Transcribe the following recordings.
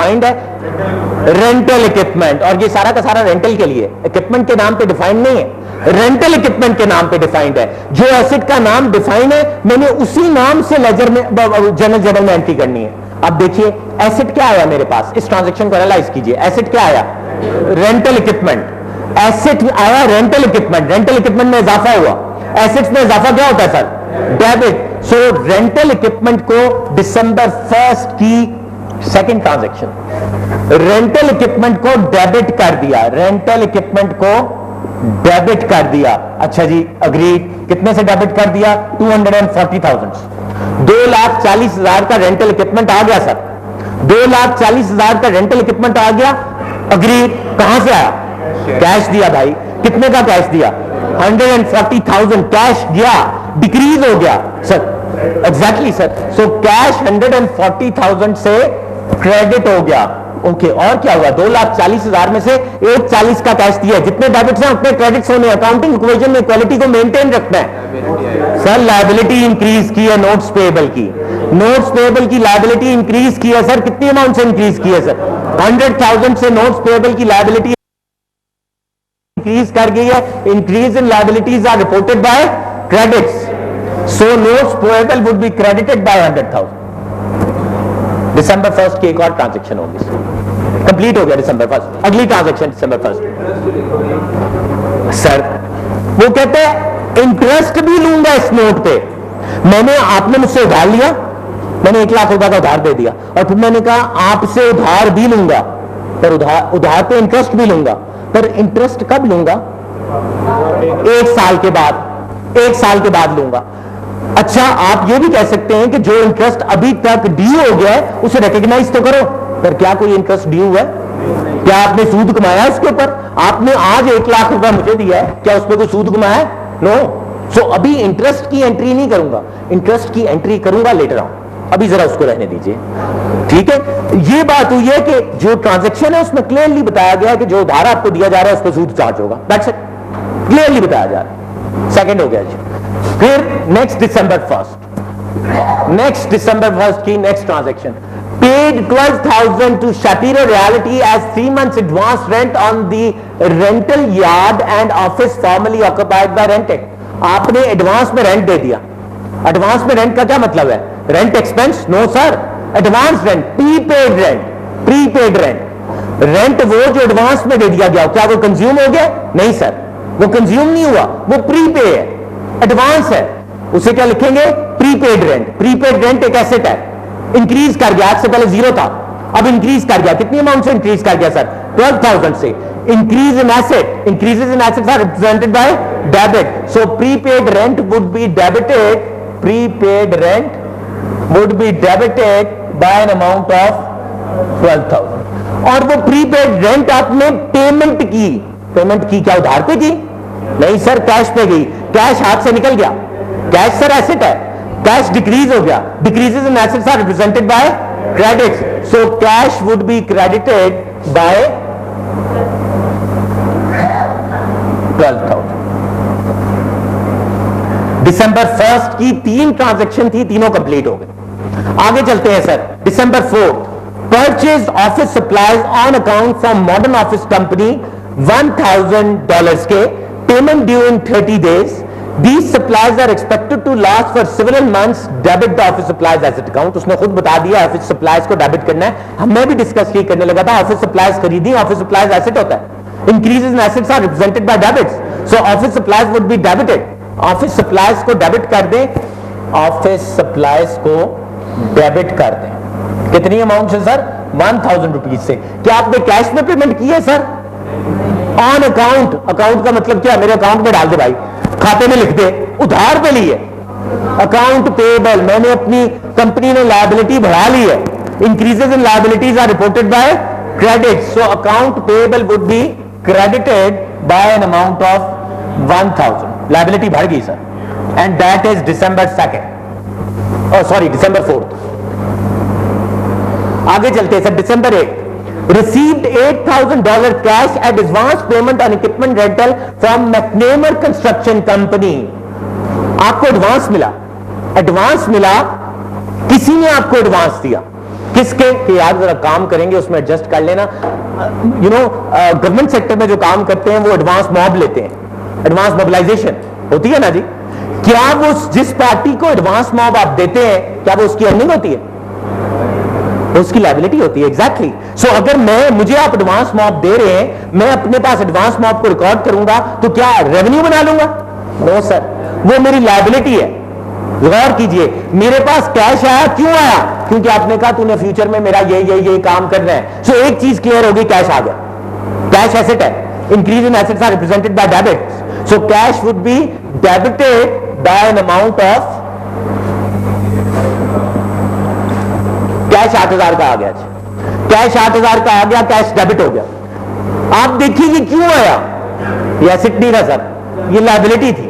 Defined है rental equipment, और ये सारा का सारा रेंटल के लिए, इक्विपमेंट के नाम पे डिफाइंड नहीं है, रेंटल इक्विपमेंट के नाम पे डिफाइंड है। जो एसेट का नाम डिफाइंड है मैंने उसी नाम से लेजर में जनरल जर्नल में एंट्री करनी है। अब देखिए एसेट क्या आया मेरे पास, इस ट्रांजैक्शन को एनालाइज कीजिए। एसेट क्या आया, रेंटल इक्विपमेंट। एसेट आया रेंटल इक्विपमेंट, रेंटल इक्विपमेंट में इजाफा हुआ। एसेट्स में इजाफा क्या होता है सर, डेबिट। सो रेंटल इक्विपमेंट को दिसंबर 1 की सेकंड ट्रांजैक्शन, रेंटल इक्विपमेंट को डेबिट कर दिया, रेंटल इक्विपमेंट को डेबिट कर दिया। अच्छा जी अग्रीड, कितने से डेबिट कर दिया, 240,000, 2,40,000 का रेंटल इक्विपमेंट आ गया सर, 2,40,000 का रेंटल इक्विपमेंट आ गया, अग्रीड। कहां से आया, कैश दिया भाई, कितने का कैश दिया, 140,000 कैश गया, डिक्रीज हो गया sir, exactly sir. So cash 140,000 से क्रेडिट हो गया। ओके और क्या हुआ, 2,40,000 में से 1,40 का कैश दिया, जितने डेबिट्स हैं उतने क्रेडिट्स होने। अकाउंटिंग इक्वेशन में इक्वालिटी को मेंटेन रखना है सर। लायबिलिटी इंक्रीज की है नोट्स पेएबल की, नोट्स पेएबल की लायबिलिटी इंक्रीज की है सर, कितनी अमाउंट से इंक्रीज की है सर, 100,000 से नोट्स पेएबल की लायबिलिटी इंक्रीज कर गई है। Increase in liabilities are reported by credits, so notes payable would be credited by 100,000। दिसंबर 1 की एक और ट्रांजैक्शन होगी, कंप्लीट हो गया दिसंबर 1। अगली ट्रांजैक्शन दिसंबर 1 सर, वो कहते हैं इंटरेस्ट भी लूंगा इस नोट पे। मैंने, आपने मुझसे उधार लिया, मैंने 1 लाख रुपए का उधार दे दिया, और फिर मैंने कहा आपसे उधार भी लूंगा, पर उधार पे इंटरेस्ट भी लूंगा, पर इंटरेस्ट कब लूंगा, 1 साल के बाद, 1 साल के बाद लूंगा। अच्छा आप ये भी कह सकते हैं कि जो इंटरेस्ट अभी तक ड्यू हो गया है उसे रिकॉग्नाइज तो करो, पर क्या कोई इंटरेस्ट ड्यू है, क्या आपने सूद कमाया उसके ऊपर, आपने आज 1 लाख रुपए मुझे दिया है, क्या उस पर कोई सूद कमाया है, नो। सो अभी इंटरेस्ट की एंट्री नहीं करूंगा, इंटरेस्ट की एंट्री करूंगा लेटर ऑन, अभी जरा उसको रहने दीजिए, ठीक है। ये बात हुई है कि जो ट्रांजैक्शन है उसमें क्लियरली बताया गया है कि जो उधार आपको दिया जा रहा है उस पर सूद चार्ज होगा, दैट्स इट, क्लियरली बताया जा रहा है। सेकंड हो गया जी। फिर नेक्स्ट दिसंबर 1 की next transaction, paid 12,000 to Shapiro Realty as 3 months advance rent on the rental yard and office formerly occupied by Rentek। आपने एडवांस में रेंट दे दिया। एडवांस में रेंट का क्या मतलब है, rent expense, no sir, advance rent, prepaid rent, prepaid rent. Rent वो जो एडवांस में दे दिया गया, क्या वो कंज्यूम हो गया, नहीं सर, वो कंज्यूम नहीं हुआ, वो प्रीपे है, एडवांस है, उसे क्या लिखेंगे, प्रीपेड रेंट। प्रीपेड रेंट एक एसेट है, इंक्रीज कर गया, आज से पहले 0 था, अब इंक्रीज कर गया, कितनी अमाउंट से इंक्रीज कर गया सर, 12,000 से। Increase in asset, increases in assets are represented by debit, so prepaid rent would be debited, prepaid rent would be debited by an amount of 12,000। और वो प्रीपेड रेंट आपने पेमेंट की, payment की क्या उधार पे की, नहीं सर, कैश पे गई, कैश हाथ से निकल गया, कैश सर एसेट है, कैश डिक्रीज हो गया, decreases in assets are represented by credits, so cash would be credited by 12,000। दिसंबर 1 की 3 ट्रांजैक्शन थी, तीनों कंप्लीट हो गए। आगे चलते हैं sir, December 4, purchase office supplies on account from modern office company $1,000 के, payment due in 30 days। These supplies are expected to last for several months. Debit the office supplies asset account। उसने खुद बता दिया ऑफिस सप्लाईज को debit करना है, हमने भी डिस्कस ही करने लगा था, ऑफिस सप्लाईज खरीदी, ऑफिस सप्लाईज एसेट होता है, increases in assets are represented by debits, so office supplies would be debited. Office supplies को डेबिट कर दें, ऑफिस सप्लाईज को डेबिट कर दें, कितनी अमाउंट से सर, 1,000 रुपीज से। क्या आपने कैश में पेमेंट की है सर, ऑन अकाउंट, अकाउंट का मतलब क्या, मेरे अकाउंट में डाल दे भाई, खाते में लिख दे, उधार पे लिए, अकाउंट पेएबल, मैंने अपनी कंपनी ने लायबिलिटी बढ़ा ली है, increases in liabilities are reported by credit, so account payable would be credited by an amount of 1,000, liability बढ़ गई sir, and that is December 2, sorry December 4। आगे चलते हैं sir, December 8, received $8,000 cash at advance payment on equipment rental from McNamara Construction Company। आपको advance मिला, advance मिला, किसी ने आपको एडवांस दिया, किसके कि यार जरा काम करेंगे उसमें एडजस्ट कर लेना। गवर्नमेंट सेक्टर में जो काम करते हैं वो एडवांस मॉब लेते हैं, एडवांस मोबिलाइजेशन होती है ना जी। क्या वो जिस पार्टी को एडवांस मॉब आप देते हैं क्या वो उसकी अर्निंग होती है? उसकी लायबिलिटी होती है। एग्जैक्टली। सो अगर मुझे आप एडवांस मॉब दे रहे हैं, मैं अपने पास एडवांस मॉब को रिकॉर्ड करूंगा तो क्या रेवेन्यू बना लूंगा? नो सर, वो मेरी लायबिलिटी है। गौर कीजिए, मेरे पास कैश आया, क्यों आया? क्योंकि आपने कहा तूने फ्यूचर में मेरा ये काम करना है। सो एक चीज क्लियर होगी, कैश आ गया। कैश एसेट है। Increase in assets are represented by debit. So cash would be debited by an amount of cash 8,000 का आ गया। कैश 8,000 का आ गया, कैश डेबिट हो गया। आप देखिए कि क्यों आया? ये एसेट नहीं था सर, ये लायबिलिटी थी,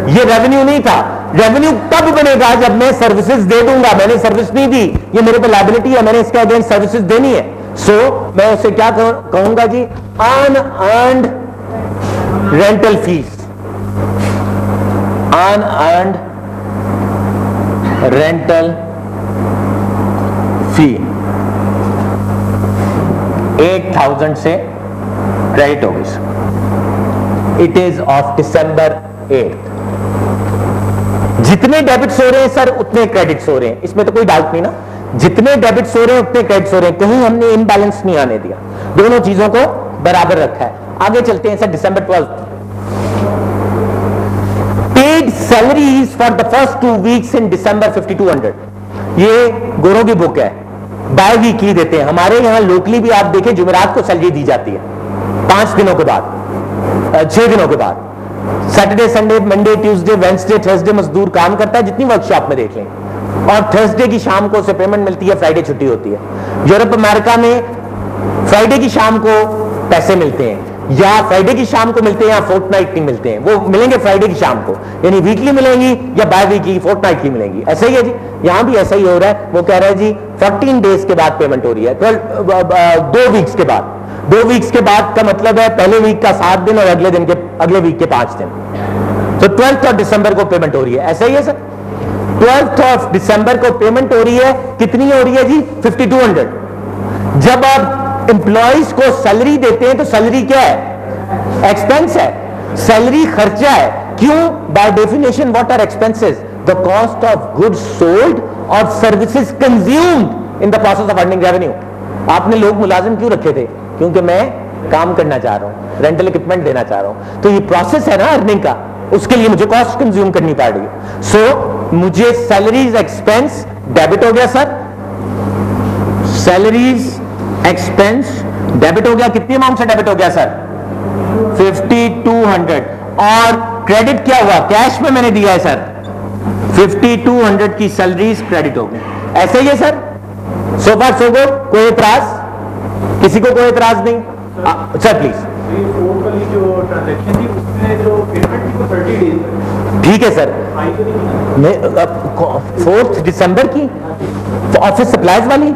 ये रेवेन्यू नहीं था। रेवेन्यू तब बनेगा जब मैं सर्विसेज दे दूंगा। मैंने सर्विस नहीं दी, ये मेरे पे लायबिलिटी है, मैंने इसके अगेंस्ट सर्विसेज देनी है। सो मैं उसे क्या कहूंगा जी? Unearned rental fees. Unearned rental fee 8,000 से क्रेडिट होगी। It is of December 8th। जितने डेबिट्स हो रहे हैं सर उतने क्रेडिट्स हो रहे हैं, इसमें तो कोई डाउट नहीं ना। जितने डेबिट्स हो रहे हैं उतने क्रेडिट्स हो रहे हैं, कहीं हमने इनबैलेंस नहीं आने दिया, दोनों चीजों को बराबर रखा है। आगे चलते हैं sir. December 12th, paid salaries for the first 2 weeks in December 5200। ये गोरों की बुक है, बाय वीकली देते हैं। हमारे यहां लोकली भी आप देखें जुमेरात को सैलरी दी जाती है, 5 दिनों के बाद, 6 दिनों के बाद। Saturday, Sunday, Monday, Tuesday, Wednesday, Thursday मजदूर काम करता है, जितनी वर्कशॉप में देख लें। और थर्सडे की शाम को उसे पेमेंट मिलती है, फ्राइडे छुट्टी होती है। यूरोप अमेरिका में फ्राइडे की शाम को पैसे मिलते हैं, या फ्राइडे की शाम को मिलते हैं, या फोर्टनाइटली मिलते हैं। वो मिलेंगे फ्राइडे की शाम को, यानी वीकली मिलेंगी या बाय वीकली, फोर्टनाइटली मिलेंगी। ऐसा ही है जी, यहां भी ऐसा ही हो रहा है। वो कह रहा है जी 14 डेज के बाद पेमेंट हो रही है, 2 वीक्स के बाद। 2 वीक्स के बाद का मतलब है पहले वीक का 7 दिन और अगले वीक के 5 दिन। तो 12th ऑफ दिसंबर को पेमेंट हो रही है। ऐसा ही है सर, 12th ऑफ दिसंबर को पेमेंट हो रही है। कितनी हो रही है जी? 5200। जब आप एम्प्लॉइज को सैलरी देते हैं तो सैलरी क्या है? एक्सपेंस है। सैलरी खर्चा है। क्यों? By definition what are expenses? The cost of goods sold और services consumed in the process of earning revenue. आपने लोग मुलाजिम क्यों रखे थे? क्योंकि मैं काम करना चाह रहा हूं, रेंटल इक्विपमेंट देना चाह रहा हूं। तो ये प्रोसेस है ना अर्निंग का, उसके लिए मुझे कॉस्ट कंज्यूम करनी पड़ रही है। सो मुझे सैलरीज एक्सपेंस डेबिट हो गया सर, सैलरीज एक्सपेंस डेबिट हो गया। कितनी अमाउंट से डेबिट हो गया सर? 5200। और क्रेडिट क्या हुआ? कैश में मैंने दिया है सर, 5200 की सैलरीज क्रेडिट हो गई। ऐसे ही है सर, सो फार सो गुड। कोई एतराज? किसी को कोई एतराज नहीं? Sir please. जो ट्रांजैक्शन थी उसमें जो पेमेंट थी वो 30 डेज। ठीक है सर। 4 दिसंबर की ऑफिस सप्लाईज वाली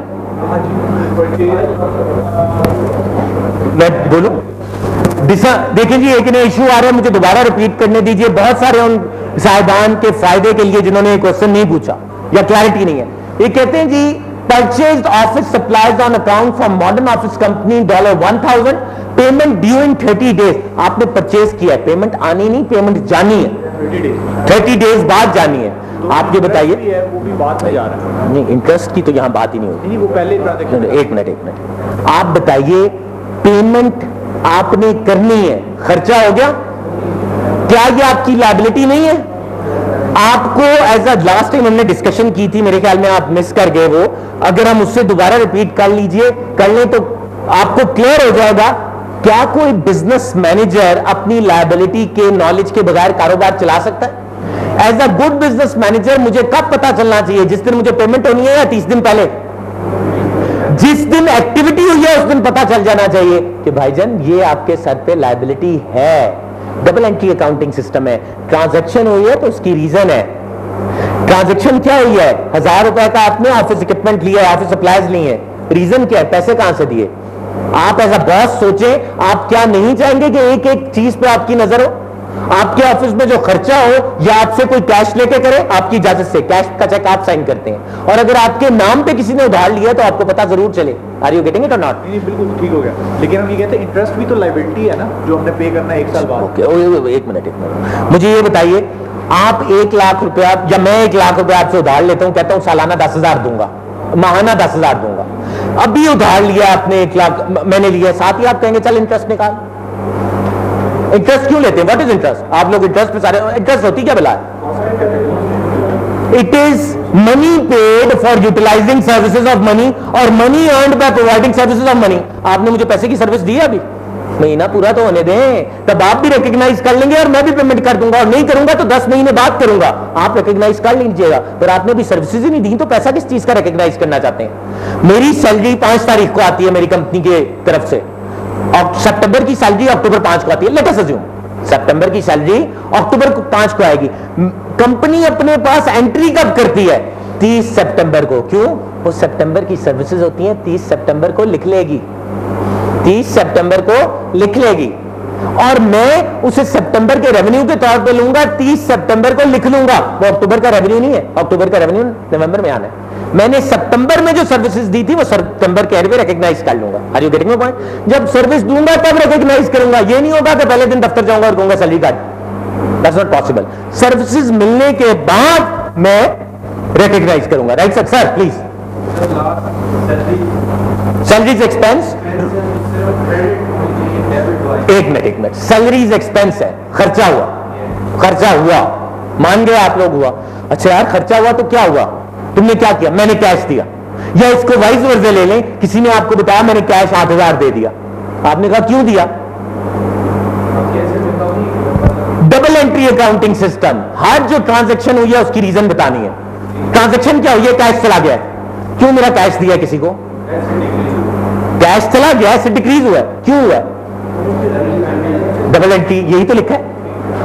मैं बोलूं? देखिए जी, एक इशू आ रहा है, मुझे दोबारा रिपीट करने दीजिए। बहुत सारे उन साहिबान के फायदे के लिए जिन्होंने क्वेश्चन नहीं पूछा या क्लैरिटी नहीं है। ये कहते हैं जी purchased office supplies on account from modern office company $1000, payment due in 30 days. आपने परचेज किया है, पेमेंट आनी नहीं, पेमेंट जानी है 30 डेज बाद जानी है। आप ये बताइए, वो भी बात में जा रहा है। नहीं, इंटरेस्ट की तो यहां बात ही नहीं होती। वो पहले ट्रांजैक्शन। एक मिनट आप बताइए, पेमेंट आपने करनी है, खर्चा हो गया, क्या ये आपकी लायबिलिटी नहीं है? आपको एज अ लास्ट टाइम हमने डिस्कशन की थी, मेरे ख्याल में आप मिस कर गए वो। अगर हम उससे दोबारा रिपीट कर लें तो आपको क्लियर हो जाएगा। क्या कोई बिजनेस मैनेजर अपनी लायबिलिटी के नॉलेज के बगैर कारोबार चला सकता है? As a good business manager मुझे कब पता चलना चाहिए? जिस दिन मुझे पेमेंट होनी है या 30 दिन पहले? जिस दिन एक्टिविटी हुई है उस दिन पता चल जाना चाहिए कि भाईजान ये आपके सर पे लायबिलिटी है। डबल एंट्री अकाउंटिंग सिस्टम है। ट्रांजैक्शन हुई है तो उसकी रीजन है। ट्रांजैक्शन क्या हुई है? 1000 रुपए का आपने ऑफिस इक्विपमेंट लिया है, ऑफिस सप्लाईज ली है। रीजन क्या है? पैसे कहां से दिए? आप एज अ बॉस सोचें, आप क्या नहीं चाहेंगे कि एक एक चीज पे आपकी नजर हो? आपके ऑफिस में जो खर्चा हो या आपसे कोई कैश लेके करे, आपकी इजाजत से कैश का चेक आप साइन करते हैं, और अगर आपके नाम पे किसी ने उधार लिया तो आपको पता जरूर चले। आर यू गेटिंग इट और नॉट? नहीं, बिल्कुल ठीक हो गया, लेकिन हम ये कहते हैं इंटरेस्ट भी तो लाइबिलिटी है ना, जो हमने पे करना है 1 साल बाद। ओके, एक मिनट, मुझे ये बताइए, आप 1 लाख रुपया या मैं 1 लाख रुपया आपसे उधार लेता हूं, कहता हूं सालाना 10,000 दूंगा, माहाना 10,000 दूंगा, अभी उधार लिया आपने 1 लाख, मैंने लिया, साथ ही आप कहेंगे चल इंटरेस्ट निकाल। इंटरेस्ट क्यों लेते हैं? What is interest? आप लोग इंटरेस्ट पे सारे, इंटरेस्ट होती क्या बला? It is money paid for utilising services of money और money earned by providing services of money. आपने मुझे पैसे की सर्विस दी है, अभी महीना पूरा तो होने दें, तब आप भी रिकॉग्नाइज कर लेंगे और मैं भी पेमेंट कर दूंगा, और नहीं करूंगा तो 10 महीने बाद करूंगा, आप रिकॉग्नाइज कर लीजिएगा। पर आपने भी सर्विसेज ही नहीं दी तो पैसा किस चीज का रिकॉग्नाइज करना चाहते हैं? मेरी सैलरी 5 तारीख को आती है मेरी कंपनी के तरफ से, और सितंबर की सैलरी अक्टूबर 5 को आती है। लेट अस अज्यूम सितंबर की सैलरी अक्टूबर 5 को आएगी। कंपनी अपने पास एंट्री कब करती है? 30 सितंबर को। क्यों? वो सितंबर की सर्विसेज होती हैं, 30 सितंबर को लिख लेगी, 30 सितंबर को लिख लेगी, और मैं उसे सितंबर के रेवेन्यू के तौर पे लूंगा, 30 सितंबर को लिख लूंगा। वो अक्टूबर का रेवेन्यू नहीं है, अक्टूबर का रेवेन्यू नवंबर में आना है। मैंने सितंबर में जो सर्विसेज दी थी वो सितंबर के एंड पे रिकॉग्नाइज कर लूंगा। Are you getting my point? जब सर्विस दूंगा तब रिकॉग्नाइज करूंगा, ये नहीं होगा कि पहले दिन दफ्तर जाऊंगा और कहूंगा salary card, that's not possible. Services मिलने के बाद मैं रिकॉग्नाइज करूंगा। Right sir? Sir please. Salaries expense, एक मिनट, सैलरीज एक्सपेंस है, खर्चा हुआ, खर्चा हुआ, मान गए आप लोग, हुआ। अच्छा यार खर्चा हुआ तो क्या हुआ? तुमने क्या किया? मैंने कैश दिया, या इसको वाइस वर्से ले लें, किसी ने आपको बताया मैंने कैश 8,000 दे दिया, आपने कहा क्यों दिया? डबल एंट्री अकाउंटिंग सिस्टम, हर जो ट्रांजैक्शन हुई है उसकी रीजन बतानी है। ट्रांजैक्शन क्या हुई है? कैश चला गया, क्यों मेरा कैश दिया किसी को? कैश चला गया, इससे डिक्रीज हुआ, क्यों हुआ? डबल एंट्री, यही तो लिखा है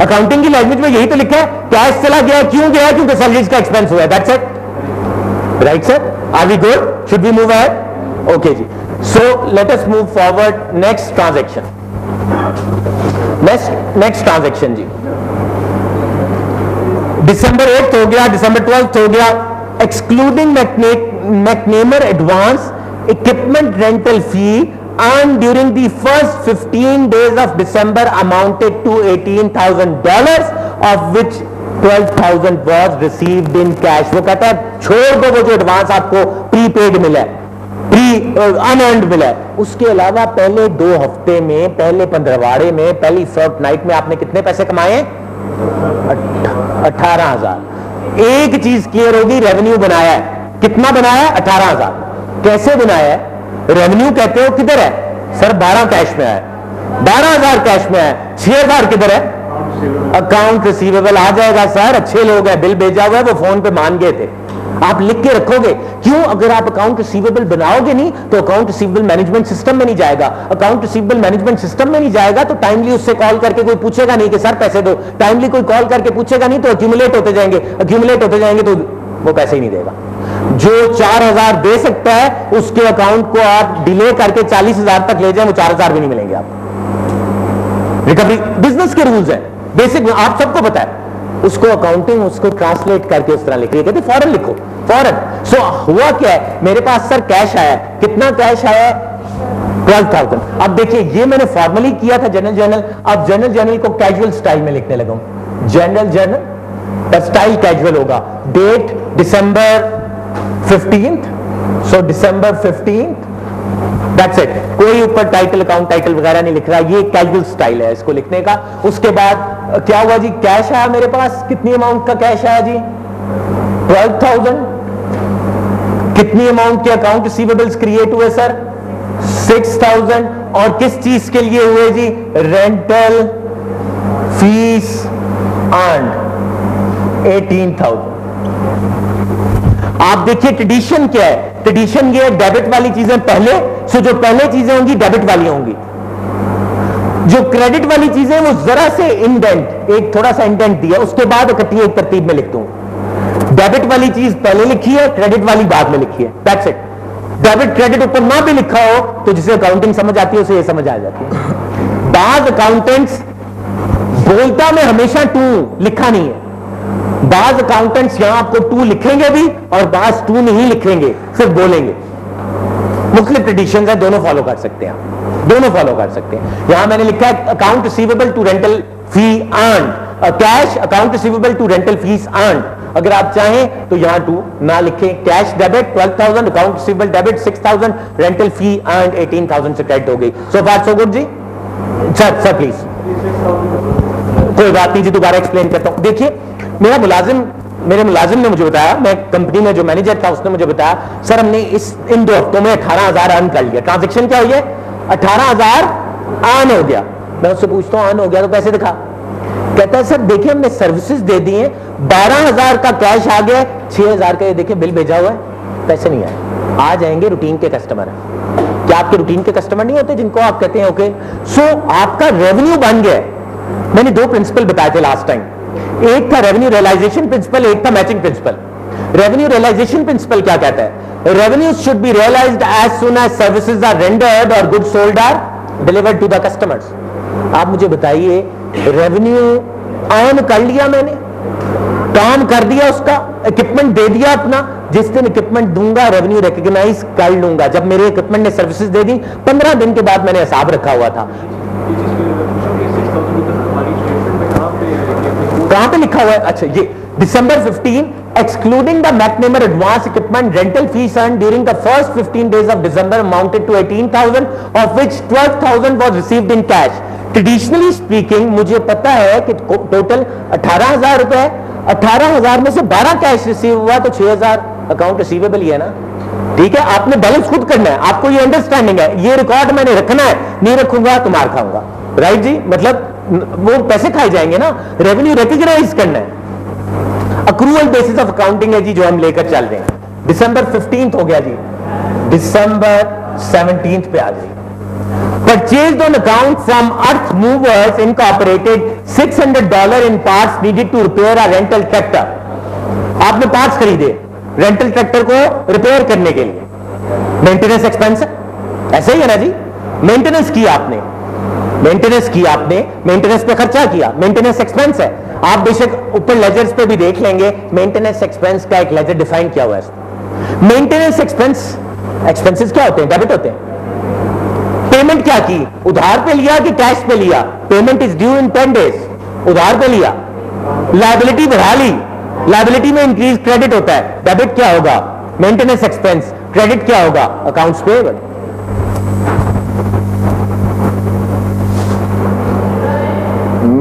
अकाउंटिंग की लैंग्वेज में, यही तो लिखा है कैश चला गया, क्यों गया? क्योंकि सैलरीज का एक्सपेंस हुआ है। That's it. Right sir? Are we good? Should we move ahead? Okay जी, so let us move forward. Next transaction, next transaction जी, दिसंबर 8 हो गया, दिसंबर 12 हो गया। Excluding McNamer advance equipment rental fee earned during the first 15 days of December amounted to $18,000, of which 12,000 was received in cash। वो कहता है छोड़ दो वो जो एडवांस आपको प्रीपेड मिला है, अनअर्न्ड मिला है, उसके अलावा पहले 2 हफ्ते में, पहले 15वाड़े में, पहली फोर्टनाइट में आपने कितने पैसे कमाए? 18,000। एक चीज क्लियर होगी, रेवेन्यू बनाया है, कितना बनाया है? 18,000। कैसे बनाया है? रेवेन्यू कहते हो किधर है सर? 12 कैश में है, 12,000 कैश में है, 6,000 किधर है? अकाउंट रिसीवेबल आ जाएगा सर, अच्छे लोग हैं, बिल भेजा हुआ है, वो फोन पे मान गए थे, आप लिख के रखोगे। क्यों? अगर आप अकाउंट रिसीवेबल बनाओगे नहीं तो अकाउंट रिसीवेबल मैनेजमेंट सिस्टम में नहीं जाएगा। अकाउंट रिसीवेबल मैनेजमेंट सिस्टम में नहीं जाएगा तो टाइमली उससे कॉल करके कोई पूछेगा नहीं कि सर पैसे दो, टाइमली कोई कॉल करके पूछेगा नहीं तो अक्यूमुलेट होते जाएंगे, अक्यूमुलेट होते जाएंगे तो वो पैसे ही नहीं देगा। जो 4,000 दे सकता है उसके अकाउंट को आप डिले करके 40,000 तक ले जाए, वो 4,000 भी नहीं मिलेंगे आपको। रिकवरी बिजनेस के रूल्स हैं, बेसिक आप सबको पता है। उसको अकाउंटिंग उसको ट्रांसलेट करके उस तरह लिख रही है, कहते फौरन लिखो, फौरन। सो हुआ क्या है, मेरे पास सर कैश आया, कितना कैश आया? 12,000। अब देखिए ये मैंने फॉर्मली किया था जनरल जर्नल, अब जनरल जर्नल को कैजुअल स्टाइल में लिखने लगा हूं। जनरल जर्नल का स्टाइल कैजुअल होगा। Date December 15th, so December 15th, that's it. कोई ऊपर टाइटल, अकाउंट टाइटल वगैरह नहीं लिख रहा, ये कैजुअल स्टाइल है इसको लिखने का। उसके बाद क्या हुआ जी? कैश आया मेरे पास, कितनी अमाउंट का कैश आया जी? 12,000। कितनी अमाउंट के अकाउंट रिसीवेबल्स क्रिएट हुए सर? 6,000। और किस चीज के लिए हुए जी? Rental fees earned 18,000। आप देखिए ट्रेडिशन क्या है, ट्रेडिशन ये है डेबिट वाली चीजें पहले, सो जो पहले चीजें होंगी डेबिट वाली होंगी, जो क्रेडिट वाली चीजें वो जरा से इंडेंट, एक थोड़ा सा इंडेंट दिया, उसके बाद इकट्ठी एक तरतीब में लिख दूं। डेबिट वाली चीज पहले लिखी है, क्रेडिट वाली बाद में लिखी है, दैट्स इट। डेबिट क्रेडिट ऊपर ना भी लिखा हो तो जिसे अकाउंटिंग समझ आती है उसे ये समझ आ जाती है। बाद अकाउंटेंट्स बोलता में हमेशा टू लिखा नहीं है। बाज अकाउंटेंट्स यहां आपको टू लिखेंगे भी और बाज टू नहीं लिखेंगे, सिर्फ बोलेंगे। मुख्तलिफ ट्रेडिशन है, दोनों फॉलो कर सकते हैं आप, दोनों फॉलो कर सकते हैं। यहां मैंने लिखा है account receivable to rental fee earn, cash account receivable to rental fees earn. अगर आप चाहें तो यहां टू ना लिखें, cash debit 12,000, account receivable debit 6,000, rental fee earn 18,000 से क्रेडिट हो गई। सो फार सो गुड जी। सर प्लीज, कोई बात नहीं जी, दोबारा एक्सप्लेन करता हूं। देखिए मेरे मुलाजिम ने मुझे बताया, मैं कंपनी में जो मैनेजर था उसने मुझे बताया, सर हमने इन 2 हफ्तों में 18,000 अर्न कर लिया। ट्रांजेक्शन क्या हुई है? 18,000 अर्न हो गया। मैं उससे पूछता हूं अर्न हो गया तो पैसे दिखा। कहता है सर देखिए हमने सर्विसेज दे दी हैं, 12,000 का कैश आ गया, 6,000 का ये देखिए बिल भेजा हुआ है, पैसे नहीं आए। आ जाएंगे रूटीन के कस्टमर है। क्या आपके रूटीन के कस्टमर नहीं होते जिनको आप कहते हैं ओके? सो आपका रेवेन्यू बन गया। मैंने 2 प्रिंसिपल बताए थे लास्ट टाइम, एक था रेवेन्यू रियलाइजेशन प्रिंसिपल, एक था matching principle. Revenue realisation principle क्या कहता है? Revenue should be realised as soon as services are rendered और goods sold are delivered to the customers. आप मुझे बताइए, रेवेन्यू अर्न कर लिया मैंने, काम कर दिया, उसका इक्विपमेंट दे दिया अपना, जिस दिन इक्विपमेंट दूंगा रेवेन्यू रिकॉग्नाइज कर लूंगा। जब मेरे इक्विपमेंट ने सर्विसेज दे दी, 15 दिन के बाद मैंने हिसाब रखा हुआ था। कहां पे लिखा हुआ है? अच्छा ये December 15 excluding the McNamara advance equipment rental fees earned during the first 15 days of December amounted to 18,000 of which 12,000 was received in cash. Traditionally speaking मुझे पता है कि टोटल 18,000 रुपए, 18,000 में से 12 कैश रिसीव हुआ तो 6,000 अकाउंट रिसीवेबल ही है ना। ठीक है, आपने बैलेंस खुद करना है, आपको ये अंडरस्टैंडिंग है, ये रिकॉर्ड मैंने रखना है, नहीं रखूंगा तो मार खाऊंगा। राइट जी, मतलब वो पैसे खाए जाएंगे ना, रेवेन्यू रिकॉग्नाइज करना है। अक्रूवल बेसिस ऑफ अकाउंटिंग है जी जो हम लेकर चल रहे हैं। December 15 हो गया जी, December 17 पे आ गई। Purchased on account from Earth Movers Incorporated $600 in parts needed to repair a rental tractor। आपने पार्ट्स खरीदे रेंटल ट्रैक्टर को रिपेयर करने के लिए, मेंटेनेंस एक्सपेंस है, ऐसे ही है ना जी। मेंटेनेंस किया आपने, मेंटेनेंस पे खर्चा किया, मेंटेनेंस एक्सपेंस है। आप बेशक ऊपर लेजर्स पे भी देख लेंगे, मेंटेनेंस एक्सपेंस का एक लेजर डिफाइन किया हुआ है। मेंटेनेंस एक्सपेंसेस क्या होते हैं? डेबिट होते हैं। पेमेंट क्या की? उधार पे लिया कि कैश पे लिया? Payment is due in 10 days, उधार पे लिया। लायबिलिटी बढ़ा ली, लायबिलिटी में इंक्रीज क्रेडिट होता है, डेबिट क्या होगा? Maintenance expense. क्रेडिट क्या होगा? Accounts payable.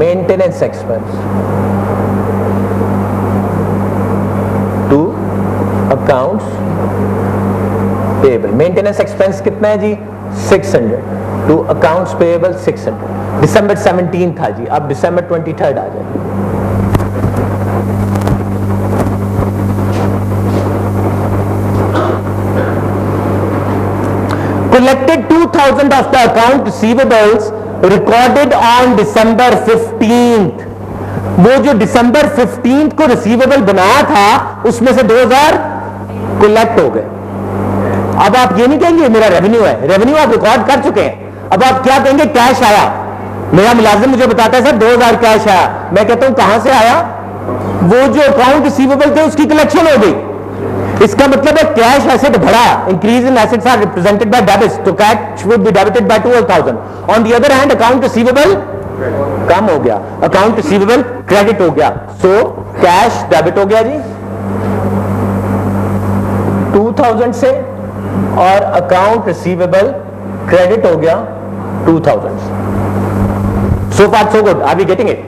Maintenance expense to accounts payable. Maintenance expense कितना है जी? 600 टू अकाउंट्स पेएबल 600। December 17 था जी, अब December 23 आ जाए। Collected 2,000 of the account receivables recorded on December 15th। वो जो December 15th को रिसीवेबल बनाया था उसमें से 2,000 कलेक्ट हो गए। अब आप ये नहीं कहेंगे मेरा रेवेन्यू है, रेवेन्यू आप रिकॉर्ड कर चुके हैं। अब आप क्या कहेंगे? कैश आया। मेरा मुलाजिम मुझे बताता है सर 2,000 कैश आया। मैं कहता हूं कहां से आया? वो जो अकाउंट रिसीवेबल थे उसकी कलेक्शन हो गई। इसका मतलब है कैश एसेट बढ़ा, increase in assets are represented by debits, तो cash would be debited by 12,000। On the other hand account receivable कम हो गया, अकाउंट रिसीवेबल क्रेडिट हो गया। सो कैश डेबिट हो गया जी 2,000 से और अकाउंट रिसीवेबल क्रेडिट हो गया 2,000। So far so good, are we getting it?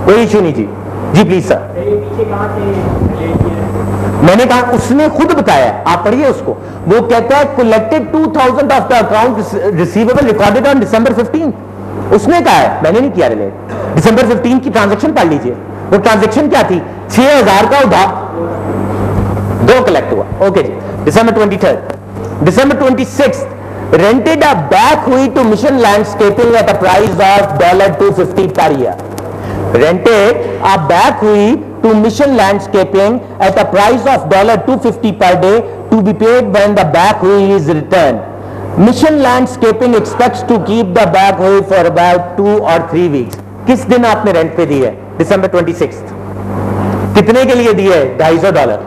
कोई इश्यू नहीं जी। जी प्लीज सर। पीछे कहां से मैंने कहा, उसने खुद बताया, आप पढ़िए उसको। वो कहता है collected 2,000 of the account receivable recorded on December 15। उसने कहा है, मैंने नहीं किया रिलेट। December 15 की ट्रांजैक्शन पढ़ लीजिए। वो ट्रांजैक्शन क्या थी? 6,000 का उधार 2 कलेक्ट हुआ। Okay ji. December 23, December 26 rented a backhoe to Mission Landscaping at a price of $250 per year। Rented a backhoe to Mission Landscaping at a price of $250 per day to be paid when the backhoe is returned। Mission Landscaping expects to keep the backhoe for about 2 or 3 weeks। किस दिन आपने rent पे दी है? दिसंबर 26। कितने के लिए दिए? $250।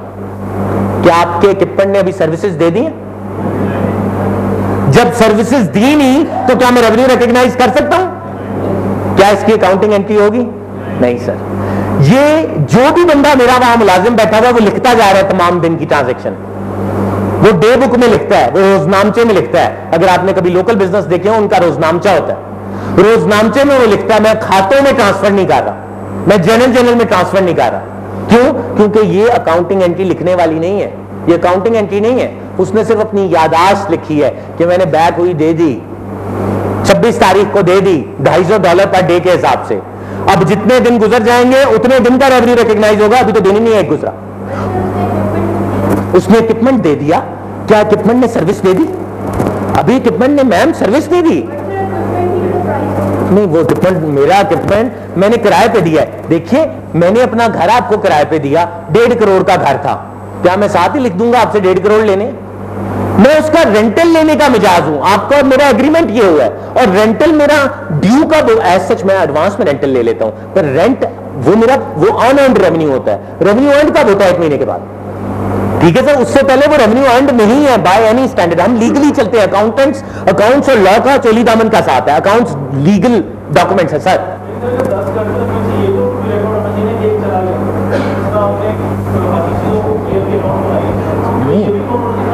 क्या आपके इक्विपमेंट ने अभी सर्विसेज दे दी है? जब सर्विसेज दी नहीं तो क्या मैं रेवेन्यू रिकॉग्नाइज कर सकता हूं? क्या इसकी अकाउंटिंग एंट्री होगी? नहीं सर। ये जो भी बंदा मेरा वहां मुलाजिम बैठा हुआ वो लिखता जा रहा है तमाम दिन की ट्रांजैक्शन, वो डे बुक में लिखता है, वो रोजनामचे में लिखता है। अगर आपने कभी लोकल बिजनेस देखे हो, उनका रोजनामचा होता है, रोजनामचे में वो लिखता है मैं खातों में ट्रांसफर नहीं कर रहा, मैं जनरल में ट्रांसफर नहीं कर रहा। क्यों? क्योंकि ये अकाउंटिंग एंट्री लिखने वाली नहीं है, ये अकाउंटिंग एंट्री नहीं है। उसने सिर्फ अपनी याददाश्त लिखी है कि मैंने बैक हुई दे दी, 26 तारीख को दे दी, $250 पर डे के हिसाब से। अब जितने दिन गुजर जाएंगे उतने दिन का रेवेन्यू रिकॉग्नाइज होगा, अभी तो दिन ही नहीं है एक गुजरा। उसने इक्विपमेंट दे दिया, क्या इक्विपमेंट ने सर्विस दे दी? अभी इक्विपमेंट ने मैम सर्विस दे दी नहीं। वो इक्विपमेंट, मेरा इक्विपमेंट मैंने किराए पे दिया है। देखिए मैंने अपना घर आपको किराए पे दिया, 1.5 करोड़ का घर था, क्या मैं साथ ही लिख दूंगा आपसे 1.5 करोड़ लेने? मैं उसका रेंटल लेने का मिजाज हूं, आपका और मेरा एग्रीमेंट ये हुआ है, और रेंटल मेरा ड्यू का एज सच मैं एडवांस में रेंटल ले लेता हूं, पर रेंट वो मेरा वो अनअर्न्ड रेवेन्यू होता है। रेवेन्यू अर्न्ड कब होता है? 1 महीने के बाद, ठीक है सर। उससे पहले वो रेवेन्यू अर्न्ड नहीं है बाय एनी स्टैंडर्ड। हम लीगली चलते हैं, अकाउंट्स और लॉ का चोली दामन का साथ है, अकाउंट्स लीगल डॉक्यूमेंट्स है सर।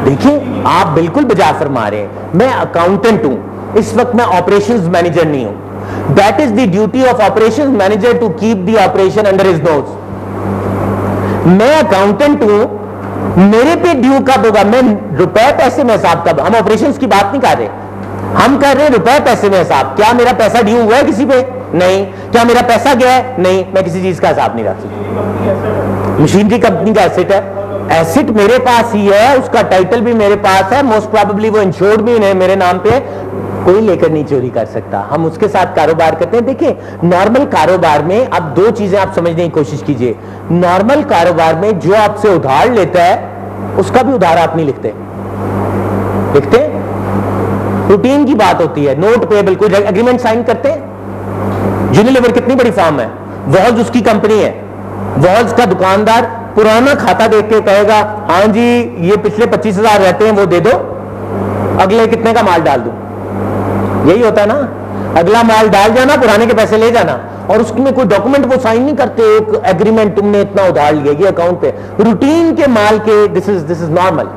देखिए आप बिल्कुल बजा फरमा रहे हैं, मैं अकाउंटेंट हूं, इस वक्त मैं ऑपरेशंस मैनेजर नहीं हूं। That is the duty of operations manager to keep the operation under his nose. मैं अकाउंटेंट हूं, मेरे पे ड्यू कब होगा? मैं रुपए पैसे में हिसाब कब? हम ऑपरेशंस की बात नहीं कर रहे, हम कर रहे हैं रुपए पैसे में हिसाब। क्या मेरा पैसा ड्यू हुआ है किसी पे? नहीं। क्या मेरा पैसा गया है? नहीं। मैं किसी चीज का हिसाब नहीं रख सकता। मशीनरी कंपनी का एसेट है, एसेट मेरे पास ही है, उसका टाइटल भी मेरे पास है, मोस्ट प्रोबेबली वो इंश्योर्ड भी है मेरे नाम पे, कोई लेकर नहीं चोरी कर सकता। हम उसके साथ कारोबार करते हैं। देखिए नॉर्मल कारोबार में अब 2 चीजें आप समझने की कोशिश कीजिए। नॉर्मल कारोबार में जो आपसे उधार लेता है उसका भी उधार आप नहीं लिखते, लिखते रूटीन की बात होती है, नोट पेबल, कोई एग्रीमेंट साइन करते हैं। यूनिलीवर कितनी बड़ी फर्म है, वॉल्स उसकी कंपनी है, वॉल्स का दुकानदार पुराना खाता देख के कहेगा हाँ जी ये पिछले 25,000 रहते हैं वो दे दो, अगले कितने का माल डाल दूं? यही होता है ना, अगला माल डाल जाना, पुराने के पैसे ले जाना, और उसमें कोई डॉक्यूमेंट वो साइन नहीं करते, एक एग्रीमेंट तुमने इतना उधार लिया ये अकाउंट पे, रूटीन के माल के। This is normal,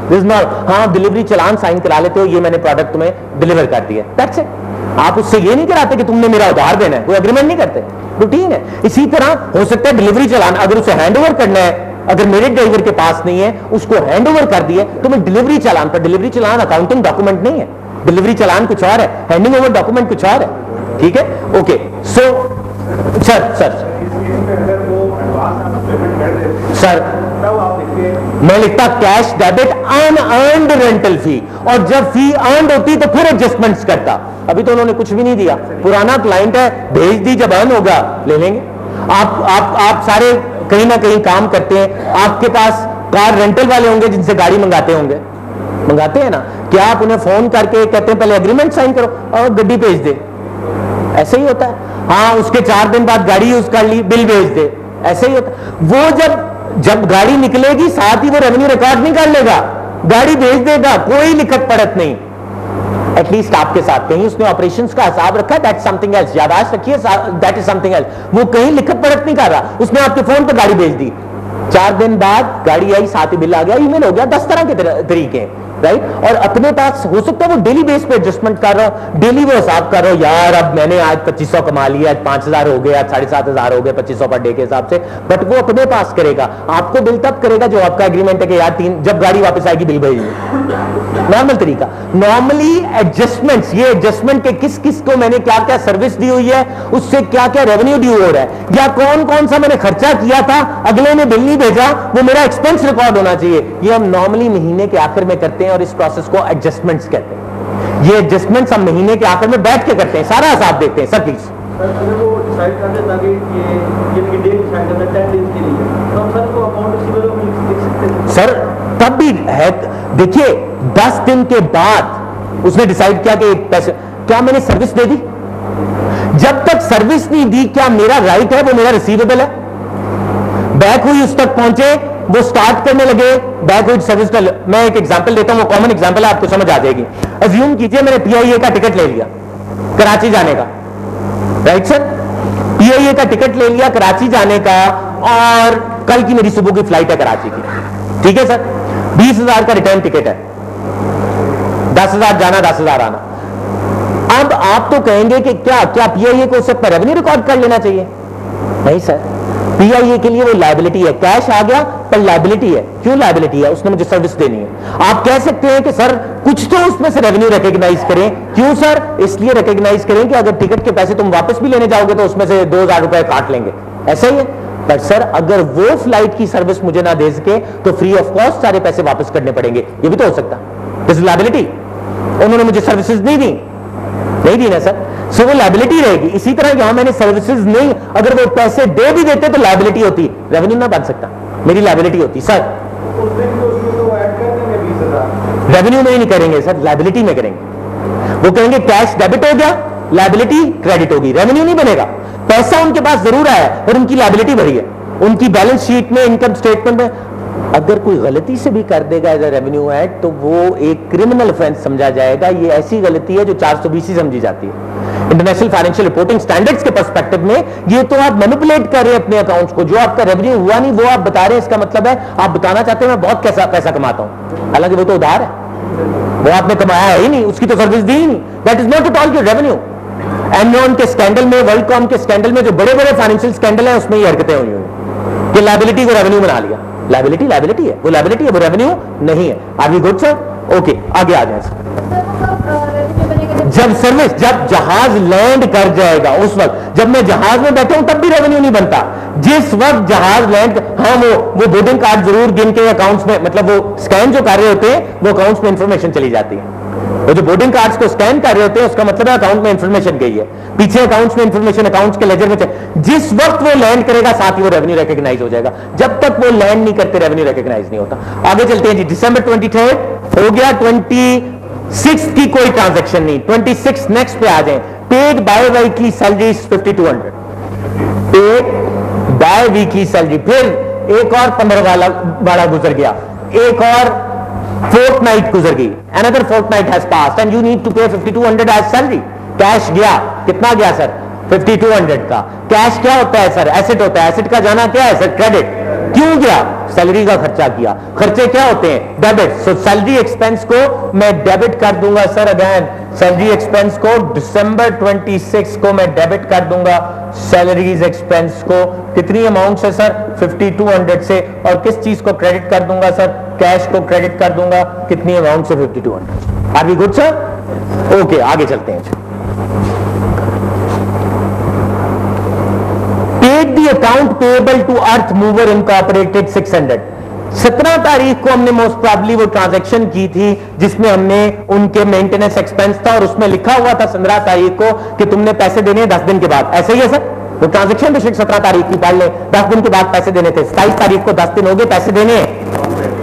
this not. हाँ डिलीवरी चलान साइन करा लेते हो, ये मैंने प्रोडक्ट तुम्हें डिलीवर कर दिया, दैट्स इट। आप उससे ये नहीं कराते कि तुमने मेरा उधार देना है, कोई एग्रीमेंट नहीं करते, रूटीन है। इसी तरह हो सकता है डिलीवरी चलान अगर उसे हैंड ओवर करना है, अगर मेरे ड्राइवर के पास नहीं है उसको हैंड ओवर कर दिए तो मैं डिलीवरी चलान पर, डिलीवरी चलान अकाउंटिंग डॉक्यूमेंट नहीं है, डिलीवरी चलान कुछ और है, हैंडिंग ओवर डॉक्यूमेंट कुछ और है, ठीक है। ओके सो सर मैं लिखता कैश डेबिट अनअर्न्ड रेंटल फी, और जब फी अर्न्ड होती तो फिर एडजस्टमेंट्स करता। अभी तो उन्होंने कुछ भी नहीं दिया, पुराना क्लाइंट है, भेज दी, जब अर्न होगा ले लेंगे। आप सारे कहीं ना कहीं काम करते हैं, आपके पास कार रेंटल वाले होंगे जिनसे गाड़ी मंगाते होंगे, मंगाते हैं ना, क्या आप उन्हें फोन करके कहते हैं पहले एग्रीमेंट साइन करो और गड्डी भेज दे? ऐसे ही होता है। हाँ उसके 4 दिन बाद गाड़ी यूज कर ली, बिल भेज दे, ऐसे ही होता है। वो जब गाड़ी निकलेगी साथ ही वो रेवेन्यू रिकॉर्ड नहीं कर लेगा, गाड़ी भेज देगा, कोई लिखत पढ़त नहीं। एटलीस्ट आपके साथ कहीं उसने ऑपरेशंस का हिसाब रखा है, दैट्स समथिंग एल्स। याददाश्त रखिए, दैट इज समथिंग एल्स। वो कहीं लिखत पढ़त नहीं कर रहा, उसने आपके फोन पर गाड़ी भेज दी, 4 दिन बाद गाड़ी आई, साथ ही बिल आ गया, ईमेल हो गया, 10 तरह के तरीके, राइट। और अपने पास हो सकता है वो डेली बेस पे एडजस्टमेंट कर रहा हो, डेली वो हिसाब कर रहा हो, यार अब मैंने आज 2500 कमा लिया, आज 5000 हो गए, आज 7500 हो गए 2500 पर डे के हिसाब से, बट वो अपने पास करेगा, आपको बिल तब करेगा जो आपका एग्रीमेंट है कि यार 3 जब गाड़ी वापस आएगी बिल भेजिए। नॉर्मल तरीका। नॉर्मली एडजस्टमेंट्स, ये एडजस्टमेंट के किस किस को मैंने क्या क्या सर्विस दी हुई है, उससे क्या क्या रेवेन्यू ड्यू हो रहा है, या कौन कौन सा मैंने खर्चा किया था, अगले ने बिल नहीं भेजा, वो मेरा एक्सपेंस रिकॉर्ड होना चाहिए। ये हम नॉर्मली महीने के आखिर में करते हैं और इस प्रोसेस को एडजस्टमेंट्स कहते हैं। ये एडजस्टमेंट्स हम महीने के आखिर में बैठ के करते हैं, सारा हिसाब देखते हैं सब चीज। सर तब भी है, देखिए 10 दिन के बाद उसने डिसाइड किया कि पैसे, क्या मैंने सर्विस दे दी? जब तक सर्विस नहीं दी, क्या मेरा राइट है वो मेरा रिसीवेबल है? बैक हुई, उस तक पहुंचे, वो स्टार्ट करने लगे, बैक हुई सर्विस। मैं एक एग्जांपल देता हूं, वो कॉमन एग्जांपल है, आपको समझ आ जाएगी। अज्यूम कीजिए मैंने पीआईए का टिकट ले लिया कराची जाने का, राइट सर? पीआईए का टिकट ले लिया कराची जाने का, और कल की मेरी सुबह की फ्लाइट है कराची की, ठीक है सर? 20,000 का रिटर्न टिकट है, 10,000 जाना 10,000 आना। अब आप तो कहेंगे कि क्या क्या पीआईए को उससे रेवेन्यू रिकॉर्ड कर लेना चाहिए? नहीं सर, पीआईए के लिए वो लायबिलिटी है। कैश आ गया पर लायबिलिटी है। क्यों लायबिलिटी है? उसने मुझे सर्विस देनी है। आप कह सकते हैं कि सर कुछ तो उसमें से रेवेन्यू रिकॉग्नाइज करें। क्यों सर? इसलिए रिकॉग्नाइज करें कि अगर टिकट के पैसे तुम वापस भी लेने जाओगे तो उसमें से 2,000 रुपए काट लेंगे, ऐसा ही है। पर सर अगर वो फ्लाइट की सर्विस मुझे ना दे सके तो फ्री ऑफ कॉस्ट सारे पैसे वापस करने पड़ेंगे, ये भी तो हो सकता। This is liability. उन्होंने मुझे सर्विसेज नहीं दी ना सर, सो वो लायबिलिटी रहेगी। इसी तरह यहां मैंने सर्विसेज नहीं, अगर वो पैसे दे भी देते तो लायबिलिटी होती, रेवेन्यू ना बन सकता, मेरी लायबिलिटी होती। सर रेवेन्यू में ही नहीं करेंगे सर, लायबिलिटी में करेंगे। वो कहेंगे कैश डेबिट हो गया, लायबिलिटी क्रेडिट होगी, रेवेन्यू नहीं बनेगा। पैसा उनके पास जरूर आया और उनकी लायबिलिटी बढ़ी है, उनकी बैलेंस शीट में, इनकम स्टेटमेंट में। अगर कोई गलती से भी कर देगा एज ए रेवेन्यू ऐड तो वो एक क्रिमिनल ऑफेंस समझा जाएगा। ये ऐसी गलती है जो 420 समझी जाती है इंटरनेशनल फाइनेंशियल रिपोर्टिंग स्टैंडर्ड्स के पर्सपेक्टिव में। ये तो आप मैनिपुलेट कर रहे हैं अपने अकाउंट्स को। जो आपका रेवेन्यू हुआ नहीं वो आप बता रहे हैं, इसका मतलब है आप बताना चाहते हैं मैं बहुत कैसा पैसा कमाता हूं, हालांकि वो तो उधार है, वो आपने कमाया ही नहीं, उसकी तो सर्विस दी ही नहीं। That is not at all your revenue. Enron के स्कैंडल में, वर्ल्डकॉम के स्कैंडल में, जो बड़े बड़े फाइनेंशियल स्कैंडल है उसमें ये हरकतें हुई हुई कि लायबिलिटी को रेवेन्यू बना लिया। लायबिलिटी है, वो लायबिलिटी है, वो रेवेन्यू नहीं है। Are we good sir? Okay, आगे आ जाए। जब जहाज लैंड कर जाएगा उस वक्त, जब मैं जहाज में बैठा हूं तब भी रेवेन्यू नहीं बनता। जिस वक्त जहाज लैंड, हाँ वो बोर्डिंग कार्ड जरूर गिन के अकाउंट्स में, मतलब वो स्कैन जो कर रहे होते हैं वो अकाउंट्स में इंफॉर्मेशन चली जाती है। वो जो बोर्डिंग कार्ड्स को स्कैन कर रहे होते हैं उसका मतलब है अकाउंट में इंफॉर्मेशन गई है, पीछे अकाउंट्स में इंफॉर्मेशन अकाउंट्स के लेजर में। जिस वक्त वो लैंड करेगा साथ ही वो रेवेन्यू रिकॉग्नाइज हो जाएगा। जब तक वो लैंड नहीं करते रेवेन्यू रिकॉग्नाइज नहीं होता। आगे चलते हैं जी। दिसंबर 23 हो गया, 26 की कोई ट्रांजैक्शन नहीं। 26 नेक्स्ट पे आ जाए। Paid by weekly salary 5200, paid by weekly salary. फिर एक और 15 वाला गुजर गया, एक और फोर्टनाइट गुजर गई, another fortnight has passed and you need to pay 5200 as salary। Cash गया, कितना गया सर? 5200 का। कैश क्या होता है सर? एसेट होता है। एसेट का जाना क्या है सर? क्रेडिट। क्यों गया? सैलरी का खर्चा किया। खर्चे क्या होते हैं? डेबिट। सो सैलरी एक्सपेंस को मैं डेबिट कर दूंगा सर। अगेन सैलरी एक्सपेंस को दिसंबर 26 को मैं डेबिट कर दूंगा सैलरीज एक्सपेंस को। कितनी अमाउंट से सर? 5200 से। और किस चीज को क्रेडिट कर दूंगा सर? कैश को क्रेडिट कर दूंगा। कितनी अमाउंट से? 5200। Are we good sir? Okay, आगे चलते हैं। Paid the account payable to Earth Mover Incorporated 600। 17 तारीख को हमने मोस्ट प्रॉब्ली वो ट्रांजैक्शन की थी जिसमें हमने उनके मेंटेनेंस एक्सपेंस था और उसमें लिखा हुआ था 15 तारीख को कि तुमने पैसे देने 10 दिन के बाद। ऐसे ही है सर? वो ट्रांजैक्शन बेशक 17 तारीख की पढ़ ले, 10 दिन के बाद पैसे देने थे। 27 तारीख को 10 दिन हो गए, पैसे देने,